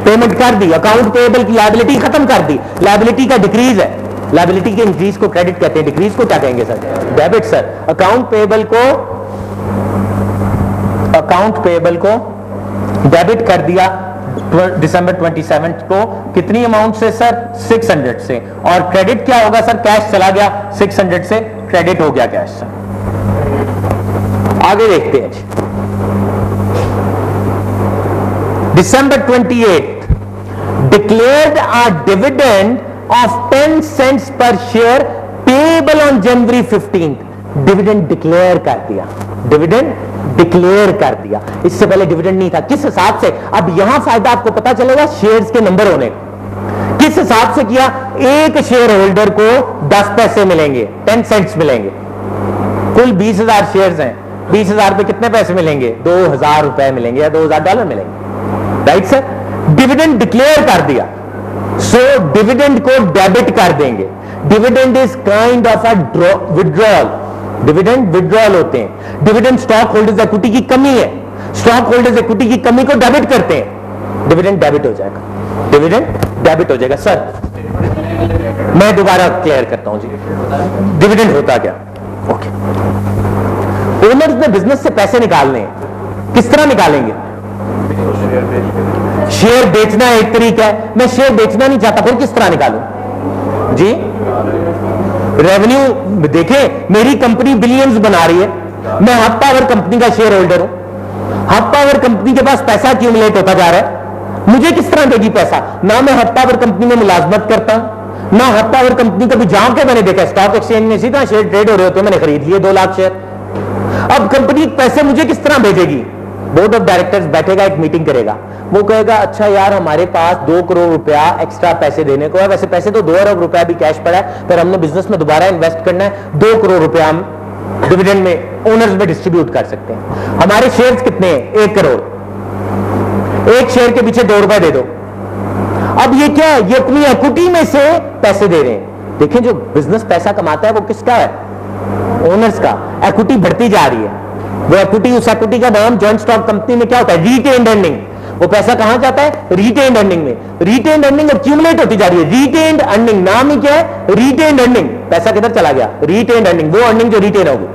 पेमेंट कर दी, अकाउंट पेएबल की लायबिलिटी खत्म कर दी। लायबिलिटी का डिक्रीज है, लायबिलिटी के इंक्रीज को क्रेडिट कहते हैं, डिक्रीज को क्या कहेंगे sir? Debit sir. Account payable को डेबिट कर दिया दिसंबर 27 को। कितनी अमाउंट से सर? 600 से। और क्रेडिट क्या होगा सर? कैश चला गया, 600 से क्रेडिट हो गया कैश सर। आगे देखते हैं। दिसंबर 28 declared a dividend of 10 cents per share payable on January 15th। Dividend declare कर दिया, डिविडेंड डिक्लेयर कर दिया। इससे पहले डिविडेंड नहीं था। किस हिसाब से? अब यहां फायदा आपको पता चलेगा शेयर्स के नंबर होने का। किस हिसाब से किया? एक शेयर होल्डर को 10 पैसे मिलेंगे, 10 सेंट्स मिलेंगे। कुल 20,000 शेयर्स हैं, 20,000 पे कितने पैसे मिलेंगे? 2,000 रुपए मिलेंगे या $2,000 मिलेंगे, राइट सर? डिविडेंड डिक्लेयर कर दिया, सो डिविडेंड को डेबिट कर देंगे। Dividend is kind of a withdrawal. Dividend withdrawal होते हैं। डिविडेंड स्टॉक होल्डर्स इक्विटी की कमी है, स्टॉक होल्डर्स इक्विटी की कमी को डेबिट करते हैं, डिविडेंड डेबिट हो जाएगा, डिविडेंड डेबिट हो जाएगा। सर मैं दोबारा क्लियर करता हूं जी, डिविडेंड होता क्या? ओके, ओनर्स ने बिजनेस से पैसे निकालने हैं, किस तरह निकालेंगे? शेयर बेचना एक तरीका है, मैं शेयर बेचना नहीं चाहता, फिर किस तरह निकालूं जी? रेवेन्यू देखें, मेरी कंपनी बिलियंस बना रही है, मैं हब पावर कंपनी का शेयर होल्डर हूं, हब पावर कंपनी के पास पैसा एक्यूमुलेट होता जा रहा है, मुझे किस तरह देगी पैसा? ना मैं हब पावर कंपनी में मुलाजमत करता हूं, ना हब पावर कंपनी कभी जाके मैंने देखा, स्टॉक एक्सचेंज में सीधा शेयर ट्रेड हो रहे होते, मैंने खरीद लिए 2 लाख शेयर। अब कंपनी पैसे मुझे किस तरह भेजेगी? बोर्ड ऑफ डायरेक्टर्स बैठेगा, एक मीटिंग करेगा, वो कहेगा अच्छा यार हमारे पास 2 करोड़ रुपया एक्स्ट्रा पैसे देने को है, वैसे पैसे तो 2 अरब रुपया भी कैश पड़ा है, पर हमने बिजनेस में दोबारा इन्वेस्ट करना है, 2 करोड़ रुपया हम डिविडेंड में ओनर्स में डिस्ट्रीब्यूट कर सकते हैं। हमारे शेयर्स कितने हैं? 1 करोड़, एक शेयर के पीछे 2 रुपए दे दो। अब ये क्या है? ये अपनी इक्विटी में से पैसे दे रहे हैं। देखें, जो बिजनेस पैसा कमाता है वो किसका है? ओनर्स का। इक्विटी बढ़ती जा रही है, वो इक्विटी, उस इक्विटी का नाम जॉइंट स्टॉक कंपनी में क्या होता है? Retained earning. वो पैसा कहां जाता है? रिटेन्ड अर्निंग में। रिटेन्ड अर्निंग एक्यूमुलेट होती जा रही है। रिटेन्ड अर्निंग नाम ही क्या है? Retained earning. पैसा किधर चला गया? रिटेन्ड अर्निंग, वो अर्निंग जो रिटेन होगी।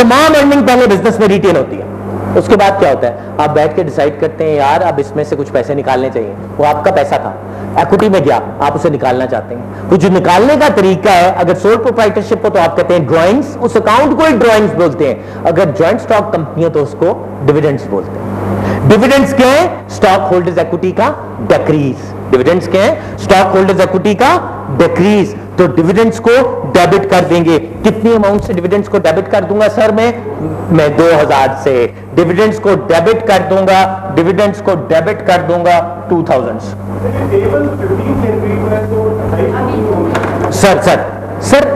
तमाम अर्निंग पहले बिजनेस में रिटेन होती है। उसके बाद क्या होता है? आप बैठ के डिसाइड करते हैं यार अब इसमें से कुछ पैसे निकालने चाहिए। वो आपका पैसा था, इक्विटी में गया, आप उसे निकालना चाहते हैं। तो जो निकालने का तरीका है, अगर सोल प्रोप्राइटरशिप हो तो आप कहते हैं ड्राइंग्स, उस अकाउंट को ही ड्राइंग्स बोलते हैं। अगर जॉइंट स्टॉक कंपनी हो तो उसको डिविडेंड्स बोलते हैं। डिविडेंड्स क्या है? स्टॉक होल्डर्स इक्विटी का डिक्रीज। डिविडेंड्स क्या है? स्टॉक होल्डर्स इक्विटी का डिक्रीज। तो डिविडेंड्स को डेबिट कर देंगे। कितनी अमाउंट से डिविडेंड्स को डेबिट कर दूंगा सर? मैं 2000 से डिविडेंड्स को डेबिट कर दूंगा। डिविडेंड्स को डेबिट कर दूंगा 2000 से। सर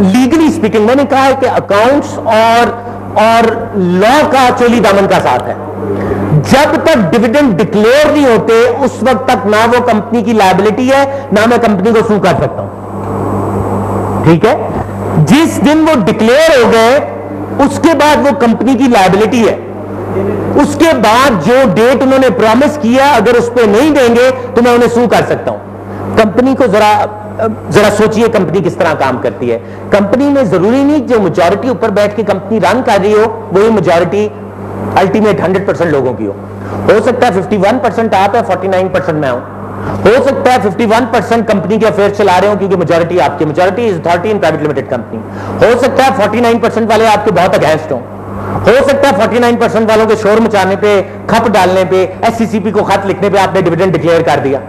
लीगली स्पीकिंग मैंने कहा है कि अकाउंट्स और लॉ का चोली दामन का साथ है। जब तक डिविडेंड डिक्लेयर नहीं होते उस वक्त तक ना वो कंपनी की लायबिलिटी है, ना मैं कंपनी को सू कर सकता हूं। ठीक है? जिस दिन वो डिक्लेयर हो गए उसके बाद वो कंपनी की लायबिलिटी है। उसके बाद जो डेट उन्होंने प्रॉमिस किया अगर उस पर नहीं देंगे तो मैं उन्हें सू कर सकता हूं। कंपनी को जरा सोचिए कंपनी किस तरह काम करती है। कंपनी में जरूरी नहीं जो मेजॉरिटी ऊपर बैठ के कंपनी रन कर रही हो वही मेजॉरिटी अल्टीमेट 100% लोगों की हो सकता है 51% आप है, 49% मैं हूं। हो सकता है 51% कंपनी के अफेयर चला रहे हो क्योंकि मेजॉरिटी आपकी, majority is authority in private limited company. हो सकता है 49% वाले आपके बहुत अगेंस्ट हो सकता है 49% वालों के शोर मचाने पे, खप डालने पे, एससीसीपी को खत लिखने पे आपने डिविडेंड डिक्लेयर कर दिया,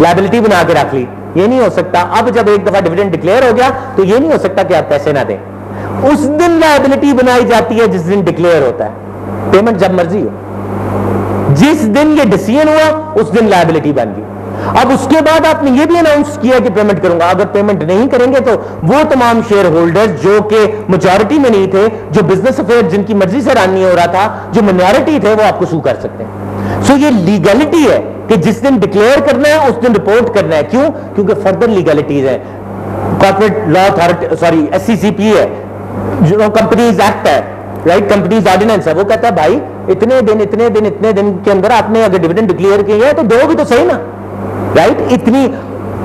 लायबिलिटी बना के रख ली। ये नहीं हो सकता। अब जब एक दफा डिविडेंड डिक्लेयर हो गया तो ये नहीं हो सकता कि आप पैसे ना दें। उस दिन लायबिलिटी बनाई जाती है जिस दिन डिक्लेयर होता है। पेमेंट जब मर्जी हो, जिस दिन ये डिसीजन हुआ उस दिन लायबिलिटी बन गई। अब उसके बाद आपने ये भी अनाउंस किया कि पेमेंट करूंगा। अगर पेमेंट नहीं करेंगे तो वो तमाम शेयर होल्डर्स जो कि मेजॉरिटी में नहीं थे, जो बिजनेस अफेयर जिनकी मर्जी से रन नहीं हो रहा था, जो मिनॉरिटी थे, वो आपको सू कर सकते हैं। सो ये लीगलिटी है कि जिस दिन डिक्लेयर करना है उस दिन रिपोर्ट करना है। क्यों? क्योंकि फर्दर लीगलिटीज है। Corporate law authority, sorry SCCP है, जो कंपनीज एक्ट है, राइट, कंपनीज ऑर्डिनेंस है। वो कहता है भाई इतने दिन के अंदर आपने अगर डिविडेंड डिक्लेयर किया है तो दो भी तो सही ना, राइट। इतनी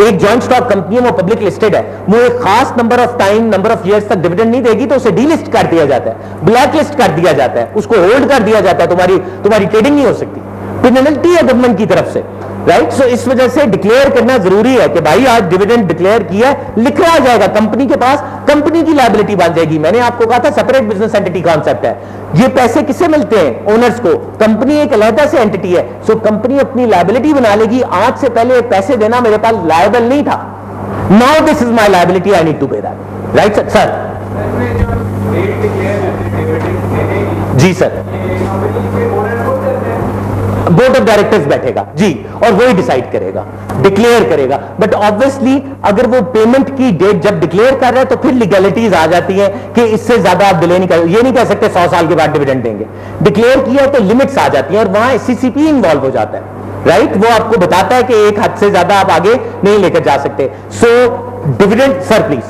एक जॉइंट स्टॉक कंपनी है, वो पब्लिक लिस्टेड है, वो एक खास number of time, number of years तक डिविडेंड नहीं देगी तो उसे डीलिस्ट कर दिया जाता है, ब्लैक लिस्ट कर दिया जाता है, उसको होल्ड कर दिया जाता है। तुम्हारी ट्रेडिंग नहीं हो सकती। पेनल्टी है गवर्नमेंट की तरफ से, राइट। सो इस वजह से डिक्लेयर करना जरूरी है कि भाई आज डिविडेंड डिक्लेयर किया है, लिखा आ जाएगा कंपनी के पास, कंपनी की लायबिलिटी बन जाएगी। मैंने आपको कहा था सेपरेट बिजनेस एंटिटी कॉन्सेप्ट है। ये पैसे किसे मिलते हैं? ओनर्स को। कंपनी एक अलहदा से एंटिटी है। सो कंपनी अपनी लायबिलिटी बना लेगी। आज से पहले पैसे देना मेरे पास लायबल नहीं था, now this is my liability, I need to pay that, right sir. जी सर, बोर्ड ऑफ डायरेक्टर्स बैठेगा जी और वही डिसाइड करेगा, डिक्लेयर करेगा। बट ऑब्वियसली अगर वो पेमेंट की डेट जब डिक्लेयर कर रहे हैं तो फिर लीगलिटीज आ जाती है कि इससे ज्यादा आप डिले नहीं कर, ये नहीं कह सकते 100 साल के बाद डिविडेंड देंगे। डिक्लेयर किया तो लिमिट्स आ जाती हैं और वहां एससीसीपी इन्वॉल्व हो जाता है, राइट। वो आपको बताता है कि एक हद से ज्यादा आप आगे नहीं लेकर जा सकते। So dividend, sir please.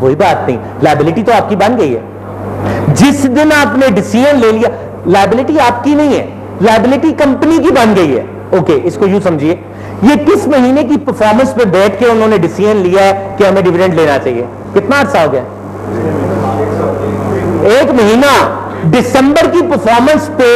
कोई बात नहीं, लायबिलिटी तो आपकी बन गई है। जिस दिन आपने डिसीजन ले लिया, लायबिलिटी आपकी नहीं है, लायबिलिटी कंपनी की बन गई है। ओके, इसको यूं समझिए ये किस महीने की परफॉर्मेंस पे बैठ के उन्होंने डिसीजन लिया है कि हमें डिविडेंड लेना चाहिए? कितना अर्सा हो गया? 1 महीना। दिसंबर की परफॉर्मेंस पे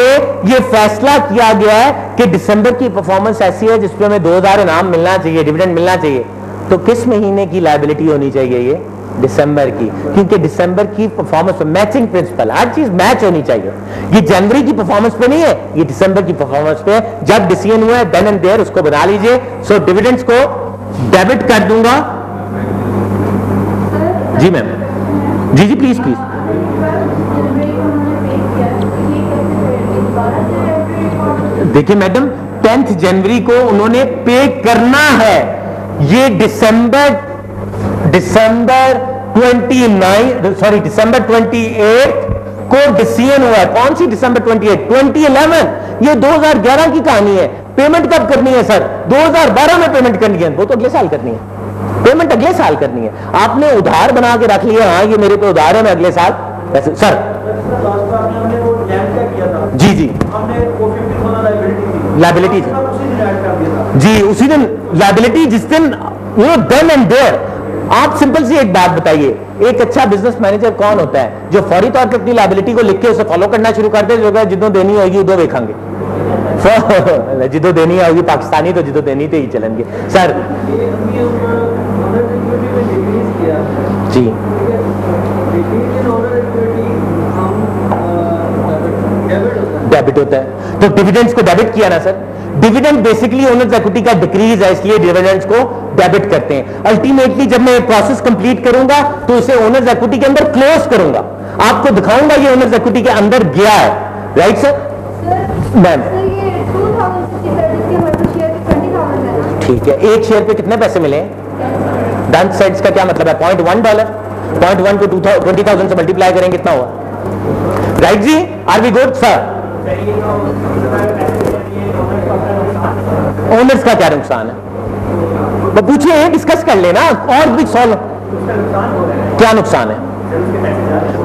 ये फैसला किया गया है कि दिसंबर की परफॉर्मेंस ऐसी है जिसपे हमें 2000 इनाम मिलना चाहिए, डिविडेंड मिलना चाहिए। तो किस महीने की लायबिलिटी होनी चाहिए? ये दिसंबर की, क्योंकि दिसंबर की परफॉर्मेंस पे मैचिंग प्रिंसिपल, हर चीज मैच होनी चाहिए। ये जनवरी की परफॉर्मेंस पे नहीं है, ये दिसंबर की परफॉर्मेंस पे है। जब डिसीजन हुआ है देन एंड देयर उसको बना लीजिए। सो डिविडेंड्स को डेबिट कर दूंगा। जी मैम, जी जी प्लीज प्लीज। देखिए मैडम, 10 जनवरी को उन्होंने पे करना है। ये दिसंबर 28 को डिसीजन हुआ है। कौन सी दिसंबर 28? 2011। ये 2011 की कहानी है। पेमेंट कब करनी है सर? 2012 में पेमेंट करनी है। वो तो अगले साल करनी है, पेमेंट अगले साल करनी है। आपने उधार बना के रख लिया, हाँ ये मेरे पे उधार है, मैं अगले साल पैसे। सर जी जी, लाइबिलिटी जी, उसी दिन लाइबिलिटी, जिस दिन देन एंड देयर। आप सिंपल सी एक बात बताइए, एक अच्छा बिजनेस मैनेजर कौन होता है जो फौरी तौर पे अपनी लाइबिलिटी को लिख के उसे फॉलो करना शुरू कर दे? जो जिਦੋਂ देनी होगी उदो देखेंगे। जिदो देनी होगी पाकिस्तानी तो जिदो देनी तो ही चलेंगे। सर जी, डेबिट होता है, तो डिविडेंड्स को डेबिट किया ना sir. Dividend basically owners equity का डिक्रीज है, इसलिए डिविडेंड्स को डेबिट करते हैं। अल्टीमेटली जब मैं प्रोसेस कंप्लीट करूंगा तो इसे ओनर्स इक्विटी के अंदर क्लोज करूंगा, आपको दिखाऊंगा ये ओनर्स इक्विटी के अंदर गया है। Right sir? मैम ठीक है, एक शेयर पे कितने पैसे मिले? 10 सेंट्स का क्या मतलब है? $0.1। 0.1 को 20,000 से मल्टीप्लाई करेंगे कितना हुआ? राइट जी, are we good sir? Owners का क्या नुकसान है वो पूछिए, डिस्कस कर लेना और भी सॉल्व। क्या नुकसान है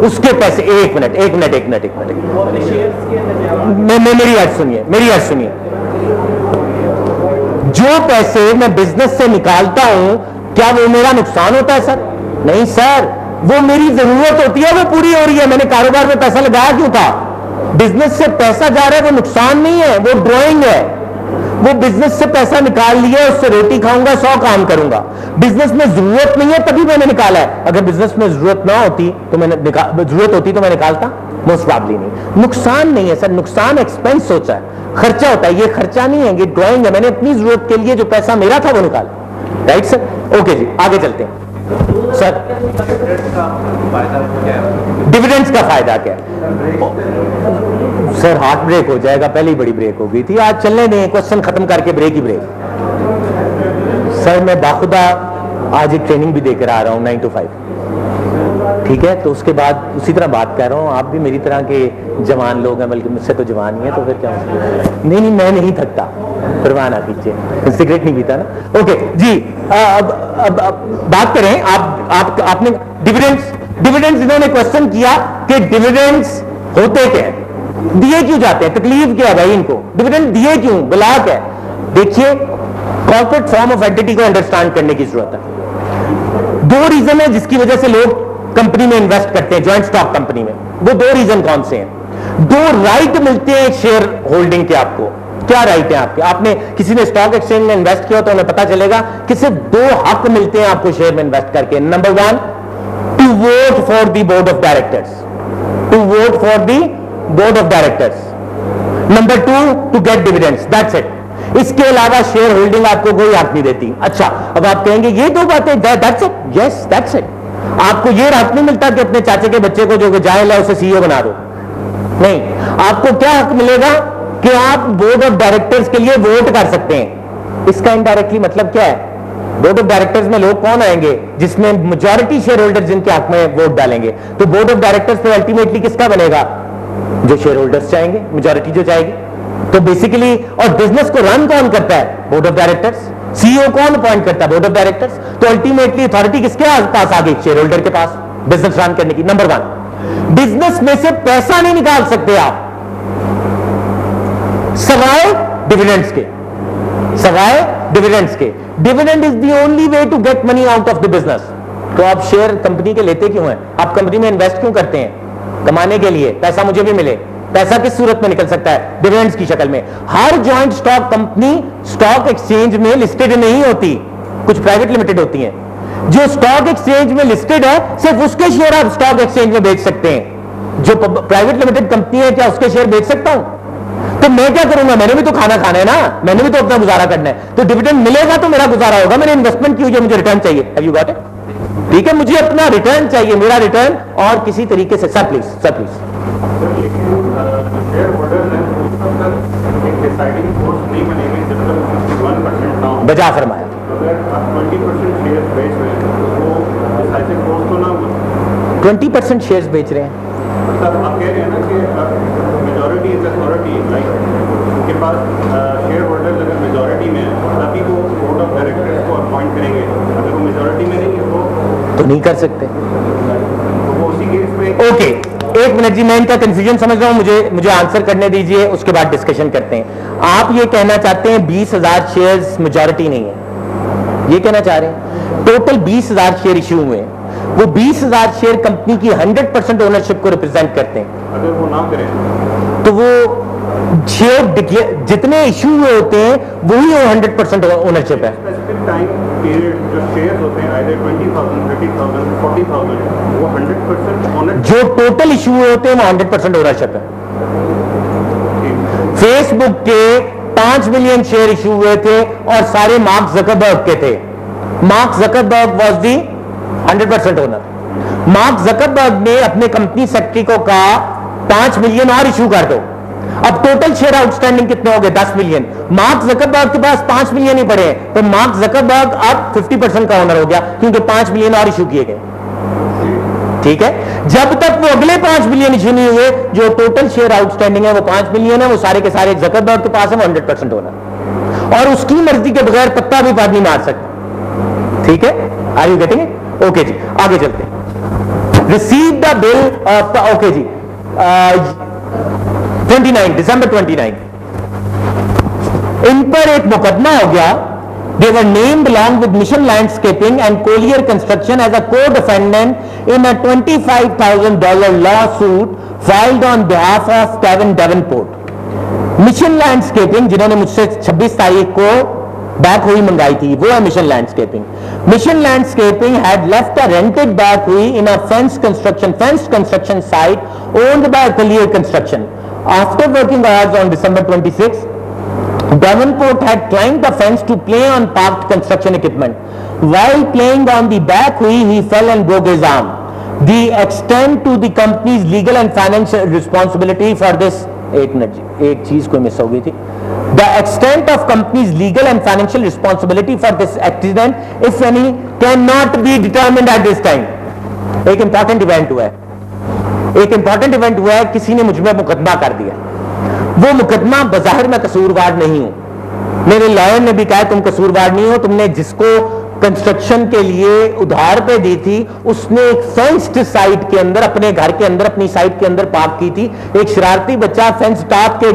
उसके पैसे? एक मिनट मेरी बात सुनिए, जो पैसे मैं बिजनेस से निकालता हूं क्या वो मेरा नुकसान होता है सर? नहीं सर, वो मेरी जरूरत होती है, वो पूरी हो रही है। मैंने कारोबार में पैसा लगाया क्यों था? बिजनेस से पैसा जा रहा है, वो नुकसान नहीं है, वो ड्रॉइंग है। वो बिजनेस से पैसा निकाल लिया, उससे रोटी खाऊंगा, 100 काम करूंगा। बिजनेस में जरूरत नहीं है तभी मैंने निकाला है। अगर बिजनेस में जरूरत ना होती तो जरूरत होती तो मैं निकालता? मोस्ट प्रॉब्ली नहीं। नुकसान नहीं है सर, नुकसान एक्सपेंस होता है, खर्चा होता है। ये खर्चा नहीं है, ये ड्रॉइंग है। मैंने अपनी जरूरत के लिए जो पैसा मेरा था वो निकाला। Right sir? ओके जी, आगे चलते हैं सर। डिविडेंड्स का फायदा क्या है सर? हार्ट ब्रेक हो जाएगा, पहले ही बड़ी ब्रेक हो गई थी। आज चलने दें, क्वेश्चन खत्म करके ब्रेक ही ब्रेक। सर मैं बाखुदा आज एक ट्रेनिंग भी देकर आ रहा हूं 9 to 5, ठीक है? तो उसके बाद उसी तरह बात कर रहा हूं। आप भी मेरी तरह के जवान लोग हैं, बल्कि मुझसे तो जवान ही है, तो फिर क्या? नहीं मैं नहीं थकता, परवाह ना कीजिए, सिगरेट नहीं पीता ना। ओके जी, अब बात करें। आपने डिविडेंड्स इन्होंने क्वेश्चन किया कि डिविडेंड्स होते क्या है, दिए क्यों जाते हैं, तकलीफ क्या है भाई इनको, डिविडेंड दिए क्यों, ब्लॉक है? देखिए, कॉर्पोरेट फॉर्म ऑफ एंटिटी को अंडरस्टैंड करने की जरूरत है। 2 रीजन है जिसकी वजह से लोग कंपनी में इन्वेस्ट करते हैं, ज्वाइंट स्टॉक कंपनी में। वो 2 रीजन कौन से हैं? 2 राइट मिलते हैं शेयर होल्डिंग के। आपको क्या राइट है आपके? आपने किसी ने स्टॉक एक्सचेंज में इन्वेस्ट किया तो उन्हें पता चलेगा कि सिर्फ 2 हक मिलते हैं आपको शेयर में इन्वेस्ट करके। Number 1, to vote for the board of directors, number 2, to get dividends, that's it. इसके अलावा शेयर होल्डिंग आपको कोई हक नहीं देती। अच्छा, अब आप कहेंगे ये 2 बातें, that's it? Yes, that's it. आपको ये हक नहीं मिलता कि अपने चाचे के बच्चे को जो जाहिल है उसे सीईओ बना दो। नहीं, आपको क्या हक मिलेगा कि आप बोर्ड ऑफ डायरेक्टर्स के लिए वोट कर सकते हैं। इसका इनडायरेक्टली मतलब क्या है? बोर्ड ऑफ डायरेक्टर्स में लोग कौन आएंगे? जिसमें मेजॉरिटी शेयर होल्डर्स जिनके हक में वोट डालेंगे। तो बोर्ड ऑफ डायरेक्टर्स तो अल्टीमेटली किसका बनेगा? जो शेयर होल्डर्स चाहेंगे, मेजॉरिटी जो चाहेगी। तो बेसिकली, और बिजनेस को रन कौन करता है? Board of directors. सीईओ कौन अपॉइंट करता है? Board of directors. तो अल्टीमेटली अथॉरिटी किसके पास आ गई? शेयर होल्डर के पास, बिजनेस रन करने की। नंबर 1, बिजनेस में से पैसा नहीं निकाल सकते आप सवाए डिविडेंड्स के, सवाए डिविडेंड्स के। Dividend is the only way to get money out of the business. तो आप शेयर कंपनी के लेते क्यों हैं? आप कंपनी में इन्वेस्ट क्यों करते हैं? कमाने के लिए, पैसा मुझे भी मिले। पैसा किस सूरत में निकल सकता है? डिविडेंड्स की शक्ल में। हर joint stock company stock exchange में लिस्टेड नहीं होती, कुछ प्राइवेट लिमिटेड होती हैं। जो स्टॉक एक्सचेंज में लिस्टेड है सिर्फ उसके शेयर आप स्टॉक एक्सचेंज में बेच सकते हैं। जो प्राइवेट लिमिटेड कंपनी है, क्या उसके शेयर बेच सकता हूं? तो मैं क्या करूंगा? मैंने भी तो खाना खाना है ना, मैंने भी तो अपना गुजारा करना है। तो डिविडेंड मिलेगा तो मेरा गुजारा होगा। मैंने इन्वेस्टमेंट की हुई है, मुझे रिटर्न चाहिए। Have you got it? ठीक है, मुझे अपना रिटर्न चाहिए, मेरा रिटर्न। और किसी तरीके से sir please, sir please. Share holders हैं, तब तक एक डिसाइडिंग फोर्स नहीं बनेगी जब तक 51% ना हो। बजा फरमाया। अगर आप 20% शेयर बेच रहे हैं तो वो डिसाइडिंग फोर्स तो ना हो। 20% शेयर्स बेच रहे हैं, मतलब आप कह रहे हैं ना कि मेजॉरिटी इज अथॉरिटी, लाइक उनके पास शेयर होल्डर्स अगर मेजॉरिटी में है तभी वो बोर्ड ऑफ डायरेक्टर्स को अपॉइंट करेंगे। अगर वो मेजॉरिटी में नहीं है तो नहीं कर सकते। तो वो उसी केस में ओके, एक मिनट जी, मैं इनका कंफ्यूजन समझ रहा हूं, मुझे आंसर करने दीजिए, उसके बाद डिस्कशन करते हैं। आप ये कहना चाहते हैं 20,000 शेयर्स मेजॉरिटी नहीं है, ये कहना चाह रहे हैं? टोटल 20,000 शेयर इश्यू हुए हैं, वो 20,000 शेयर कंपनी की 100% ओनरशिप को रिप्रेजेंट करते हैं। अगर वो ना करें तो वो शेयर जितने इश्यू हुए होते हैं वही 100% ओनरशिप है। स्पेसिफिक टाइम पीरियड जो शेयर्स होते हैं आइदर 20,000, 30,000, 40,000, वो 100% ओनर। जो टोटल इश्यू हुए होते हैं वो 100% ओनरशिप है। फेसबुक के 5 मिलियन शेयर इश्यू हुए थे और सारे मार्क जकरबर्ग के थे। Mark Zuckerberg was the 100% owner. Mark Zuckerberg ने अपने कंपनी सेक्रेटरी को कहा 5 मिलियन और इश्यू कर दो। अब टोटल शेयर आउटस्टैंडिंग कितने हो गए? 10 मिलियन। मार्क जकरबर्ग के पास 5 मिलियन ही पड़े हैं, तो मार्क जकरबर्ग अब 50% का ओनर हो गया क्योंकि 5 मिलियन और इश्यू किए गए। ठीक है, जब तक वो अगले 5 मिलियन इश्यू नहीं हुए, जो टोटल शेयर आउटस्टैंडिंग है वो 5 मिलियन है, वो सारे के सारे जकरबर्ग के पास है, वो 100% ओनर और उसकी मर्जी के बगैर पत्ता भी पाद नहीं मार सकता। ठीक है, are you getting it? Okay जी, आगे चलते हैं। रिसीव द बिल, ओके जी, 29 दिसंबर 29 इन पर एक मुकदमा हो गया। They were named along with Mission Landscaping and Collier Construction as a co-defendant in a $25,000 lawsuit filed on behalf of Kevin Davenport. Mission Landscaping, जिन्होंने मुझसे 26 तारीख को बैक हुई मंगाई थी, वो है mission landscaping. Mission landscaping had left a rented back हुई in a fenced construction site owned by Collier Construction. After working hours on December 26, Davenport had climbed the fence to play on parked construction equipment. While playing on the back wheel, he fell and broke his arm. The extent to the company's legal and financial responsibility for this, एक चीज कोई miss हो गई थी। The extent of company's legal and financial responsibility for this accident, if any, cannot be determined at this time. एक important event हुआ है, किसी ने मुझ में मुकदमा कर दिया। वो मुकदमा बज़ाहिर मैं कसूरवार नहीं हूं, मेरे लॉयर ने भी कहा तुम कसूरवार नहीं हो, तुमने जिसको कंस्ट्रक्शन के लिए उधार पे दी थी उसने एक फेंस्ड साइट के अंदर, अपने घर के अंदर, अपनी साइट के अंदर पार्क की थी। एक शरारती बच्चा फेंस टॉप के